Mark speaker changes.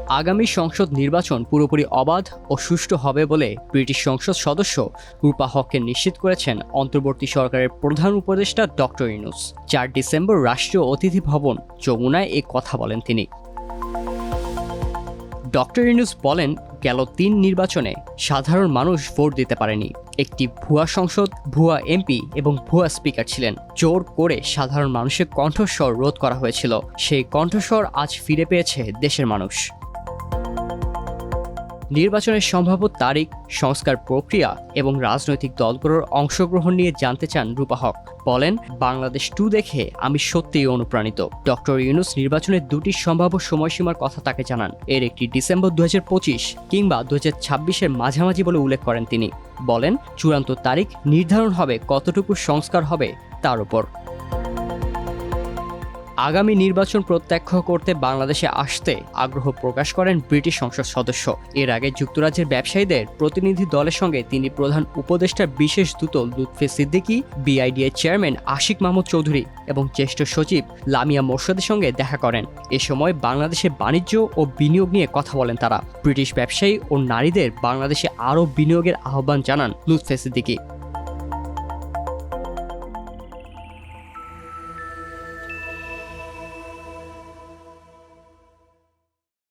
Speaker 1: আগামী সংসদ নির্বাচন পুরোপুরি অবাধ ও সুষ্ঠু হবে বলে ব্রিটিশ সংসদ সদস্য রূপা হককে নিশ্চিত করেছেন অন্তর্বর্তী সরকারের প্রধান উপদেষ্টা ডক্টর ইউনূস। 4 ডিসেম্বর রাষ্ট্রীয় অতিথি ভবন যমুনায় এ কথা বলেন তিনি। ডক্টর ইউনূস বলেন, গেল 3 নির্বাচনে সাধারণ মানুষ ভোট দিতে পারেনি। একটি ভুয়া সংসদ, ভুয়া এমপি এবং ভুয়া স্পিকার ছিলেন। জোর করে সাধারণ মানুষের কণ্ঠস্বর রোধ করা হয়েছিল। সেই কণ্ঠস্বর আজ ফিরে পেয়েছে দেশের মানুষ। নির্বাচনের সম্ভাব্য তারিখ, সংস্কার প্রক্রিয়া এবং রাজনৈতিক দলগুলোর অংশগ্রহণ নিয়ে জানতে চান রূপা হক। বলেন, বাংলাদেশ 2 দেখে আমি সত্যিই অনুপ্রাণিত। ডক্টর ইউনূস নির্বাচনের 2টি সম্ভাব্য সময়সীমার কথা তাকে জানান। এর একটি ডিসেম্বর 2025 কিংবা 2026-এর মাঝামাঝি বলে উল্লেখ করেন তিনি। বলেন, চূড়ান্ত তারিখ নির্ধারণ হবে কতটুকু সংস্কার হবে তার উপর। আগামী নির্বাচন প্রত্যক্ষ করতে বাংলাদেশে আসতে আগ্রহ প্রকাশ করেন ব্রিটিশ সংসদ সদস্য। এর আগে যুক্তরাজ্যের ব্যবসায়ীদের প্রতিনিধি দলের সঙ্গে তিনি প্রধান উপদেষ্টার বিশেষ দূত লুৎফে সিদ্দিকী, বিআইডিএ চেয়ারম্যান আশিক মাহমুদ চৌধুরী এবং জ্যেষ্ঠ সচিব লামিয়া মোর্শেদের সঙ্গে দেখা করেন। এ সময় বাংলাদেশে বাণিজ্য ও বিনিয়োগ নিয়ে কথা বলেন তারা। ব্রিটিশ ব্যবসায়ী ও নারীদের বাংলাদেশে আরও বিনিয়োগের আহ্বান জানান লুৎফে সিদ্দিকী।